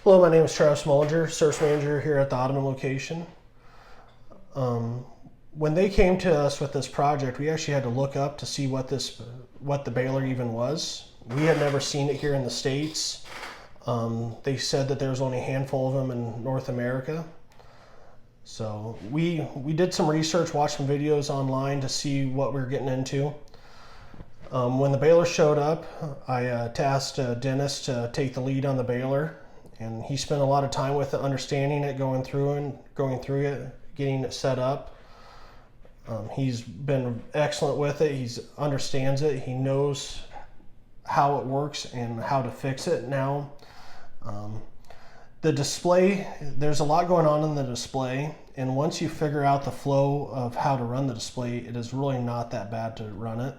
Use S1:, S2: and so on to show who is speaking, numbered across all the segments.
S1: Hello, my name is Travis Mullinger, Service Manager here at the Ottoman location. When they came to us with this project, we actually had to look up to see what the baler even was. We had never seen it here in the States. They said that there's only a handful of them in North America. So we did some research, watched some videos online to see what we were getting into. When the baler showed up, I tasked Dennis to take the lead on the baler, and he spent a lot of time with it, understanding it, going through it, getting it set up. He's been excellent with it. He understands it. He knows how it works and how to fix it now. The display, there's a lot going on in the display, and once you figure out the flow of how to run the display, it is really not that bad to run it.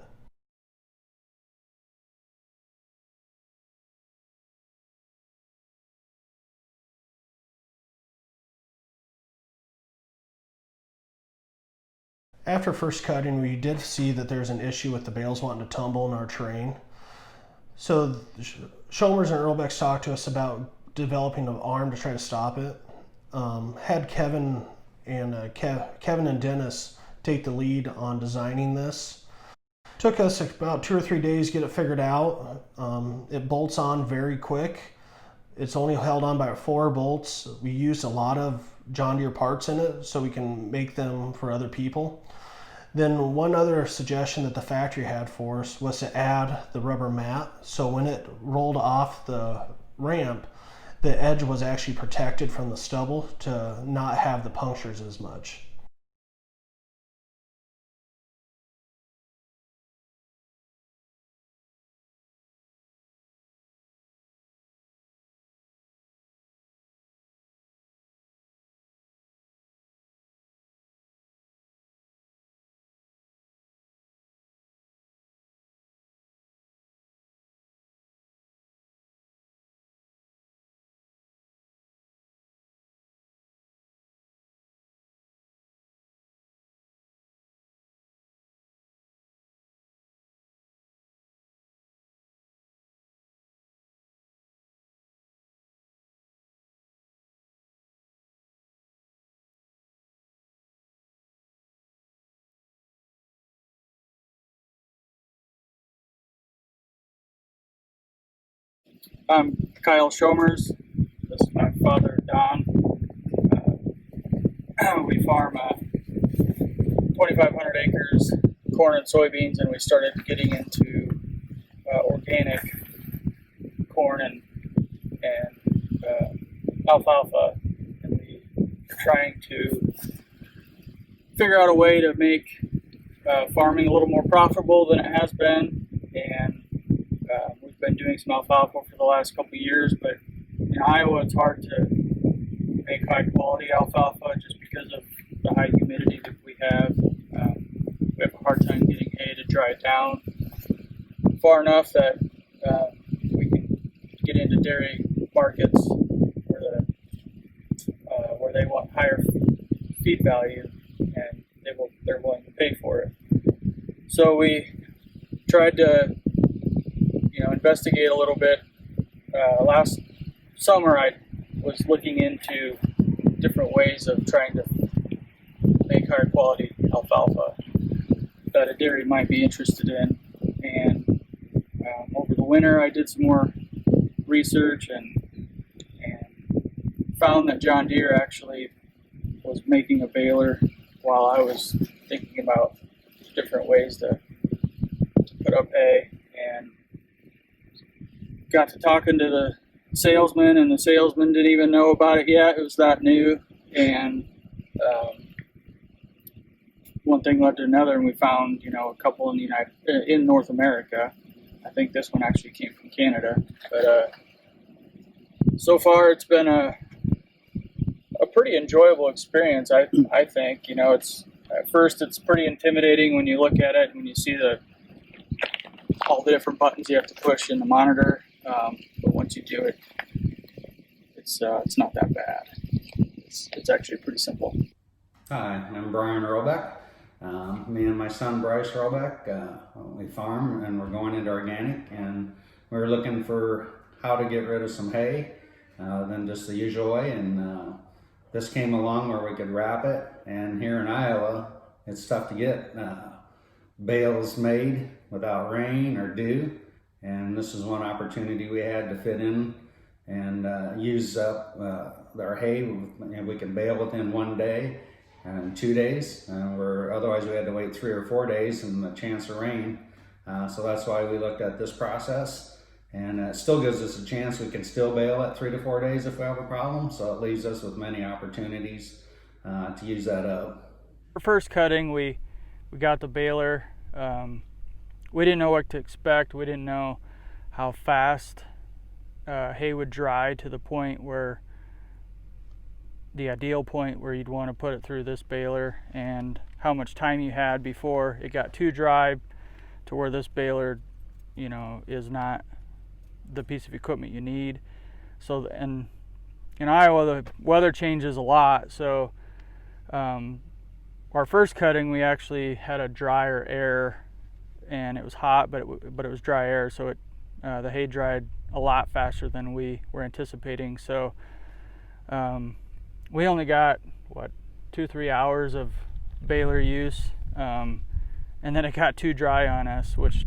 S1: After first cutting, we did see that there's an issue with the bales wanting to tumble in our terrain. So Chalmers and Earlbeck's talked to us about developing an arm to try to stop it. Had Kevin and Dennis take the lead on designing this. Took us about 2 or 3 days to get it figured out. It bolts on very quick. It's only held on by 4 bolts. We used a lot of John Deere parts in it so we can make them for other people. Then one other suggestion that the factory had for us was to add the rubber mat, so when it rolled off the ramp, the edge was actually protected from the stubble to not have the punctures as much.
S2: I'm Kyle Chalmers. This is my father, Don. We farm 2,500 acres, corn and soybeans, and we started getting into organic corn and alfalfa. And we are trying to figure out a way to make farming a little more profitable than it has been. And we've been doing some alfalfa for the last couple of years, but in Iowa it's hard to make high quality alfalfa just because of the high humidity that we have. We have a hard time getting hay to dry it down far enough that we can get into dairy markets where they want higher feed value, and they're willing to pay for it. So we tried to investigate a little bit. Last summer I was looking into different ways of trying to make higher quality alfalfa that a dairy might be interested in. And over the winter I did some more research and found that John Deere actually was making a baler while I was thinking about different ways to put up hay, and got to talking to the salesman, and the salesman didn't even know about it yet. It was that new, and one thing led to another, and we found a couple in North America. I think this one actually came from Canada, but so far it's been a pretty enjoyable experience. I think it's at first it's pretty intimidating when you look at it, when you see all the different buttons you have to push in the monitor. But once you do it, it's not that bad. It's actually pretty simple.
S3: Hi, I'm Brian Earlbeck. Me and my son Bryce Earlbeck, we farm and we're going into organic, and we're looking for how to get rid of some hay than just the usual way. And this came along where we could wrap it. And here in Iowa, it's tough to get bales made without rain or dew. And this is one opportunity we had to fit in and use up our hay. And we can bale within 1 day and 2 days, where otherwise we had to wait 3 or 4 days and the chance of rain. So that's why we looked at this process. And it still gives us a chance. We can still bale at 3 to 4 days if we have a problem. So it leaves us with many opportunities to use that up.
S2: For first cutting, we got the baler. We didn't know what to expect. We didn't know how fast hay would dry to the point where the ideal point where you'd want to put it through this baler, and how much time you had before it got too dry to where this baler, is not the piece of equipment you need. So, and in Iowa, the weather changes a lot. So, our first cutting, we actually had a drier air, and it was hot, but it was dry air. So the hay dried a lot faster than we were anticipating. So, we only got 2-3 hours of baler use, and then it got too dry on us, which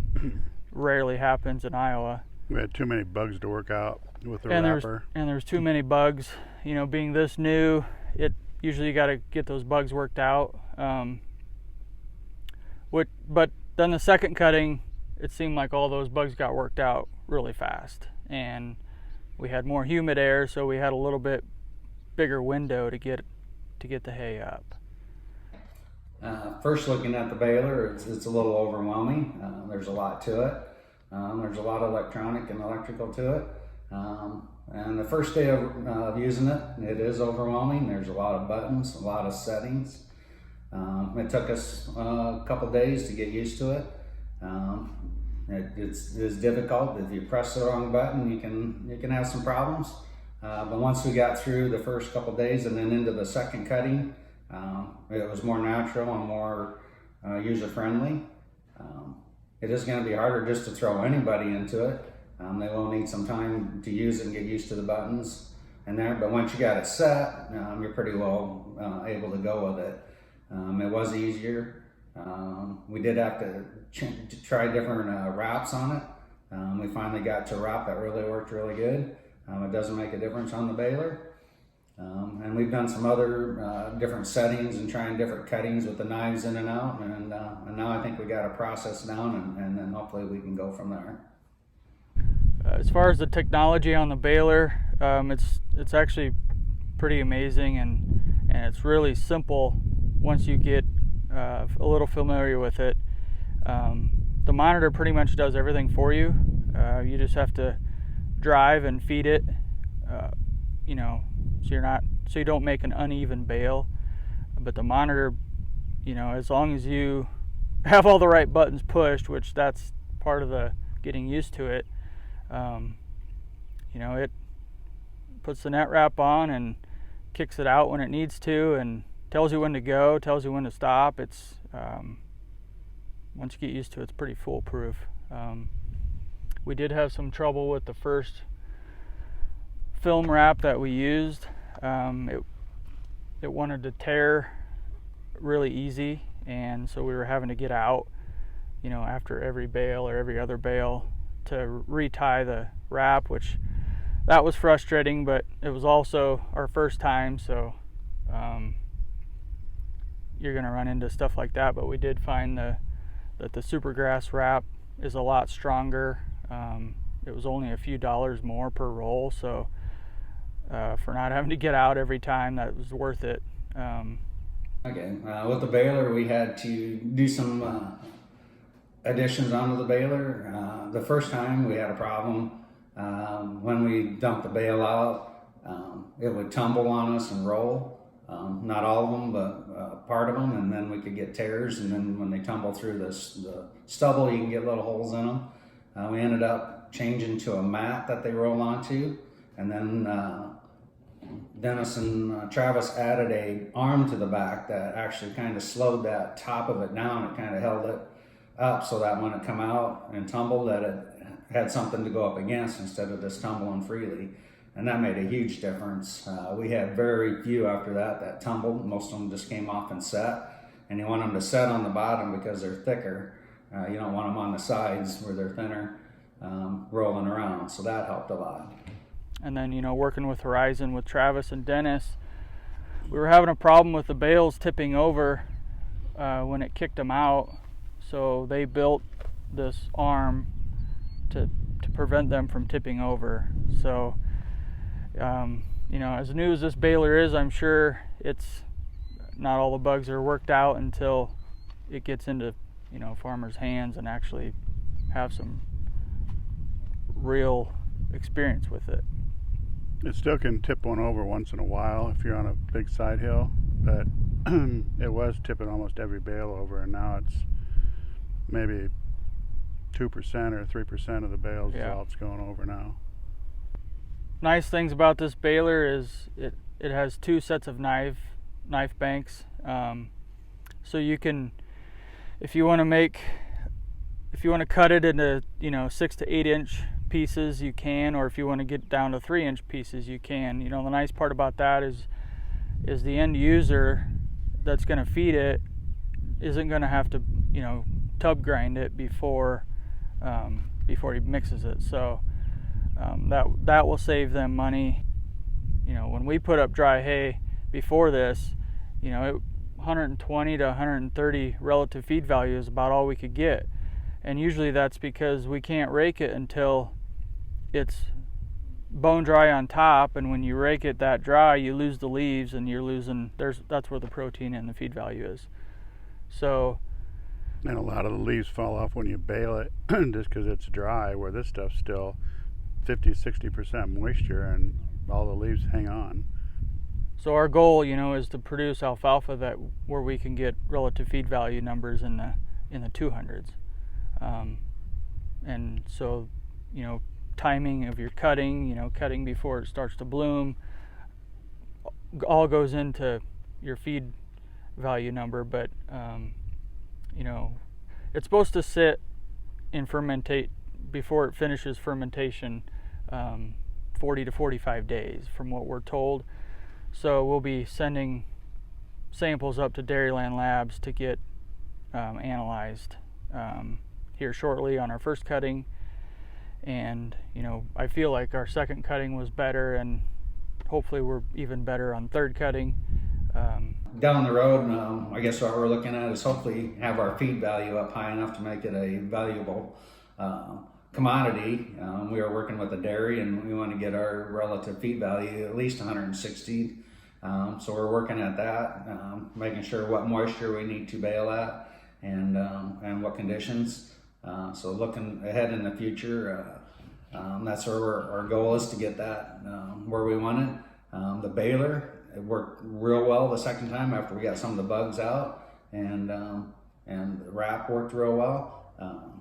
S2: rarely happens in Iowa.
S4: We had too many bugs to work out with the
S2: wrapper. There was too many bugs. Being this new, it usually you got to get those bugs worked out. But then the second cutting, it seemed like all those bugs got worked out really fast, and we had more humid air, so we had a little bit bigger window to get the hay up.
S3: First, looking at the baler, it's a little overwhelming. There's a lot to it. There's a lot of electronic and electrical to it. And the first day of using it, it is overwhelming. There's a lot of buttons, a lot of settings. It took us a couple days to get used to it. It's difficult. If you press the wrong button, you can have some problems. But once we got through the first couple days and then into the second cutting, it was more natural and more user-friendly. It is going to be harder just to throw anybody into it. They will need some time to use it and get used to the buttons and there. But once you got it set, you're pretty well able to go with it. It was easier. We did have to try different wraps on it. We finally got to a wrap that really worked really good. It doesn't make a difference on the baler. And we've done some other different settings and trying different cuttings with the knives in and out. And now I think we got a process down, and then hopefully we can go from there.
S2: As far as the technology on the baler, it's actually pretty amazing, and it's really simple once you get a little familiar with it. The monitor pretty much does everything for you. You just have to drive and feed it, so you don't make an uneven bale. But the monitor, as long as you have all the right buttons pushed, which that's part of the getting used to it, it puts the net wrap on and kicks it out when it needs to, and tells you when to go, tells you when to stop. It's once you get used to it, it's pretty foolproof. We did have some trouble with the first film wrap that we used. It wanted to tear really easy, and so we were having to get out, after every bale or every other bale to retie the wrap, which that was frustrating, but it was also our first time, so you're going to run into stuff like that. But we did find that the Supergrass wrap is a lot stronger. It was only a few dollars more per roll, so for not having to get out every time, that was worth it.
S3: Okay, with the baler, we had to do some additions onto the baler. The first time we had a problem when we dumped the bale out. It would tumble on us and roll. Not all of them, but part of them, and then we could get tears. And then when they tumble through the stubble, you can get little holes in them. We ended up changing to a mat that they roll onto, and then Dennis and Travis added a arm to the back that actually kind of slowed that top of it down. It kind of held it up so that when it come out and tumbled, that it had something to go up against instead of just tumbling freely. and that made a huge difference. We had very few after that tumbled. Most of them just came off and set, and you want them to set on the bottom because they're thicker. You don't want them on the sides where they're thinner, rolling around, so that helped a lot.
S2: And then, working with Horizon with Travis and Dennis, we were having a problem with the bales tipping over when it kicked them out, so they built this arm to prevent them from tipping over. So, as new as this baler is, I'm sure it's not all the bugs are worked out until it gets into, farmers' hands and actually have some real experience with it.
S4: It still can tip one over once in a while if you're on a big side hill, but it was tipping almost every bale over, and now it's maybe 2% or 3% of the bales is all it's going over now.
S2: Nice things about this baler is it has 2 sets of knife banks, so you can, if you want to cut it into 6 to 8 inch pieces, you can, or if you want to get down to 3 inch pieces, you can. The nice part about that is the end user that's going to feed it isn't going to have to tub grind it before he mixes it. So that will save them money. When we put up dry hay before this, 120 to 130 relative feed value is about all we could get, and usually that's because we can't rake it until it's bone dry on top, and when you rake it that dry, you lose the leaves, and that's where the protein and the feed value is. So,
S4: and a lot of the leaves fall off when you bale it just because it's dry, where this stuff's still 50-60% moisture and all the leaves hang on.
S2: So our goal, is to produce alfalfa where we can get relative feed value numbers in the 200s. And so, timing of your cutting, cutting before it starts to bloom, all goes into your feed value number. But it's supposed to sit and fermentate before it finishes fermentation 40 to 45 days from what we're told. So we'll be sending samples up to Dairyland Labs to get analyzed here shortly on our first cutting. And I feel like our second cutting was better, and hopefully we're even better on third cutting.
S3: Down the road, I guess what we're looking at is hopefully have our feed value up high enough to make it a valuable commodity. We are working with a dairy, and we want to get our relative feed value at least 160. So we're working at that, making sure what moisture we need to bale at, and what conditions. So looking ahead in the future, that's where our goal is to get that where we want it. The baler, it worked real well the second time after we got some of the bugs out, and the wrap worked real well.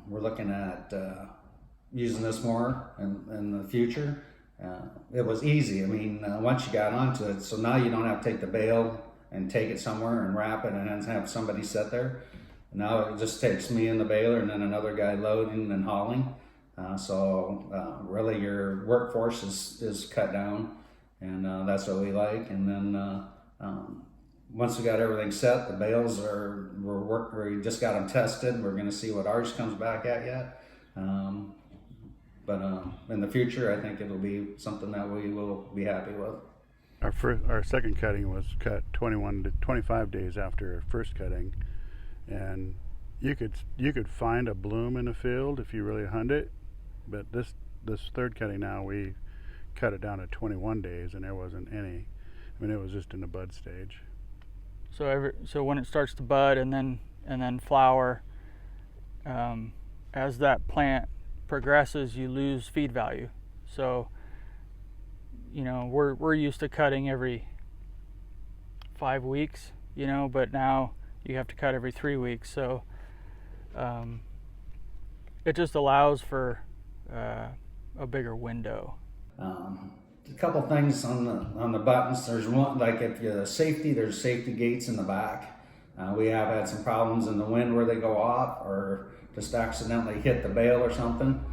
S3: We're looking at using this more in the future. It was easy. I mean, once you got onto it, so now you don't have to take the bale and take it somewhere and wrap it and then have somebody sit there. Now it just takes me and the baler and then another guy loading and hauling. So really your workforce is cut down, and that's what we like. And then once we got everything set, the bales we just got them tested. We're going to see what ours comes back at yet. But in the future, I think it'll be something that we will be happy with.
S4: Our second cutting was cut 21 to 25 days after our first cutting, and you could find a bloom in the field if you really hunt it. But this third cutting now, we cut it down to 21 days, and there wasn't any. I mean, it was just in the bud stage.
S2: So when it starts to bud and then flower, as that plant progresses, you lose feed value. So we're used to cutting every 5 weeks, but now you have to cut every 3 weeks. So it just allows for a bigger window.
S3: A couple things on the buttons. There's one, like if you're safety, there's safety gates in the back. We have had some problems in the wind where they go off or just accidentally hit the bale or something.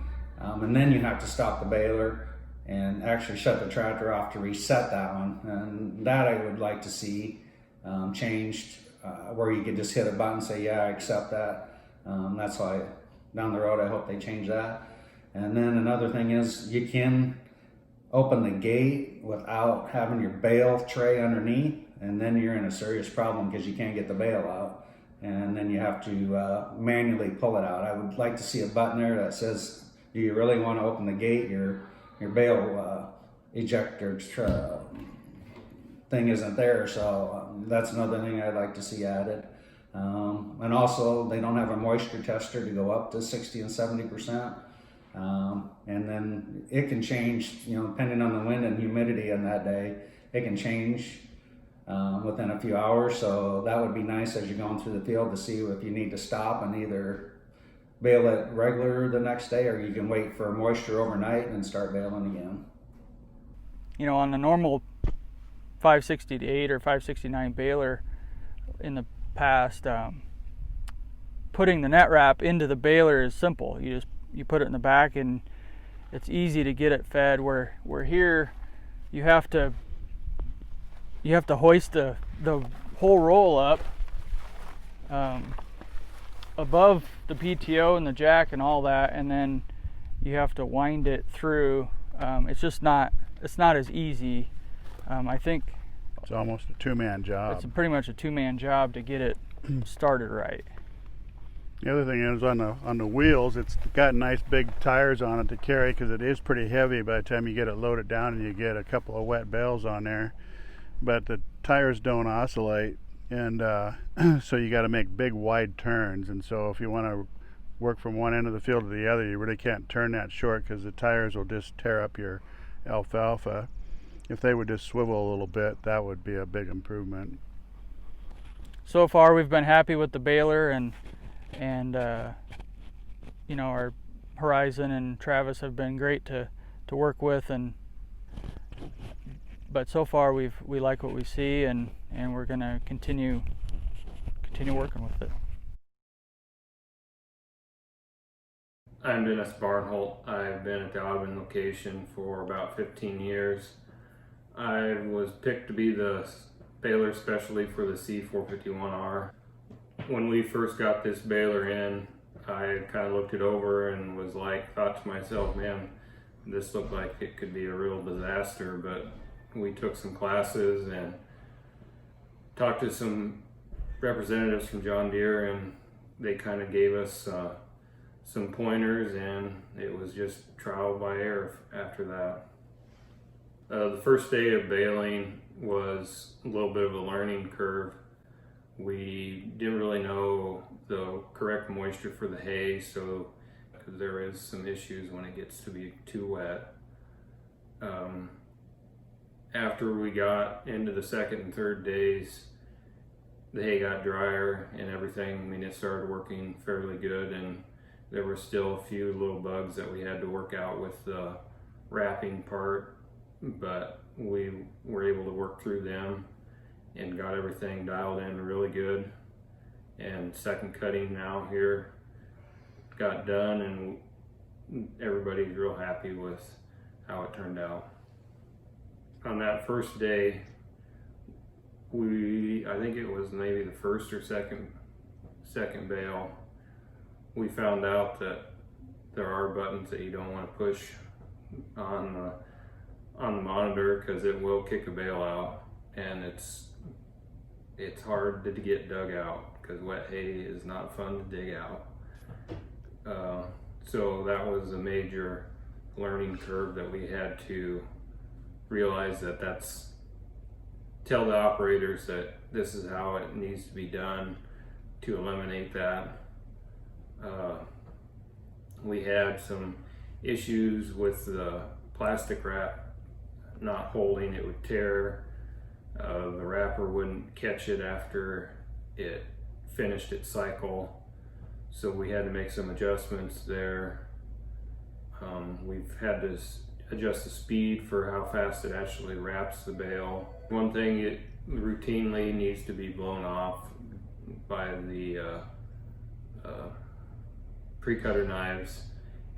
S3: And then you have to stop the baler and actually shut the tractor off to reset that one. And that I would like to see changed, where you could just hit a button and say, yeah, I accept that. That's why down the road I hope they change that. And then another thing is you can open the gate without having your bale tray underneath, and then you're in a serious problem because you can't get the bale out, and then you have to manually pull it out. I would like to see a button there that says, do you really want to open the gate? Your bale ejector thing isn't there, so that's another thing I'd like to see added. And also, they don't have a moisture tester to go up to 60 and 70%. And then it can change, depending on the wind and humidity on that day, it can change within a few hours. So that would be nice as you're going through the field to see if you need to stop and either bale it regular the next day, or you can wait for moisture overnight and start baling again.
S2: On the normal 568 or 569 baler in the past, putting the net wrap into the baler is simple. You put it in the back and it's easy to get it fed. Where here you have to hoist the whole roll up above the PTO and the jack and all that, and then you have to wind it through. It's not as easy. I think
S4: It's almost a two-man job.
S2: it's pretty much a two-man job to get it started right.
S4: The other thing is on the wheels, it's got nice big tires on it to carry, because it is pretty heavy by the time you get it loaded down and you get a couple of wet bales on there. But the tires don't oscillate, and so you got to make big wide turns. And so if you want to work from one end of the field to the other, you really can't turn that short, because the tires will just tear up your alfalfa. If they would just swivel a little bit, that would be a big improvement.
S2: So far, we've been happy with the baler, and our Horizon and Travis have been great to work with, but so far we like what we see, and we're going to continue working with it.
S5: I'm Dennis Barnholt. I've been at the Audubon location for about 15 years. I was picked to be the baler specialty for the C451R. When we first got this baler in, I kind of looked it over and thought to myself, man, this looked like it could be a real disaster. But we took some classes and talked to some representatives from John Deere, and they kind of gave us some pointers, and it was just trial by error after that. The first day of baling was a little bit of a learning curve. We didn't really know the correct moisture for the hay, because there is some issues when it gets to be too wet. After we got into the second and third days, the hay got drier and everything. It started working fairly good, and there were still a few little bugs that we had to work out with the wrapping part, but we were able to work through them and got everything dialed in really good. And second cutting now here got done, and everybody's real happy with how it turned out. On that first day, I think it was maybe the first or second bale, we found out that there are buttons that you don't want to push on the monitor, because it will kick a bale out, and it's hard to get dug out, because wet hay is not fun to dig out. So that was a major learning curve that we had to realize tell the operators that this is how it needs to be done to eliminate that. We had some issues with the plastic wrap not holding. It would tear. The wrapper wouldn't catch it after it finished its cycle, so we had to make some adjustments there. We've had to adjust the speed for how fast it actually wraps the bale. One thing, it routinely needs to be blown off by the pre-cutter knives.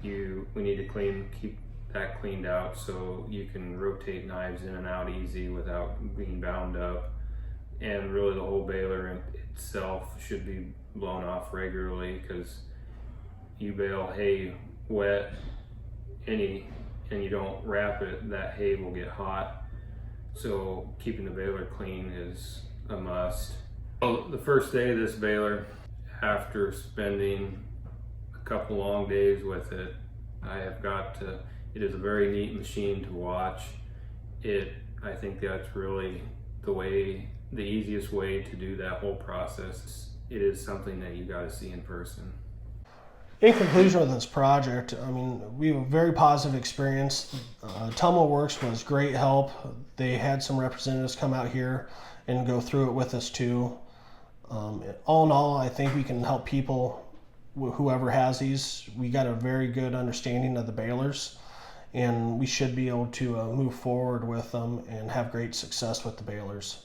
S5: We need to keep that cleaned out so you can rotate knives in and out easy without being bound up. And really the whole baler itself should be blown off regularly, because you bale hay wet and you don't wrap it, that hay will get hot. So keeping the baler clean is a must. Well, the first day of this baler, after spending a couple long days with it, it is a very neat machine to watch. I think that's really the easiest way to do that whole process. It is something that you got to see in person.
S1: In conclusion with this project, I mean, we have a very positive experience. Tumble Works was great help. They had some representatives come out here and go through it with us too. All in all, I think we can help people, whoever has these. We got a very good understanding of the balers, and we should be able to move forward with them and have great success with the balers.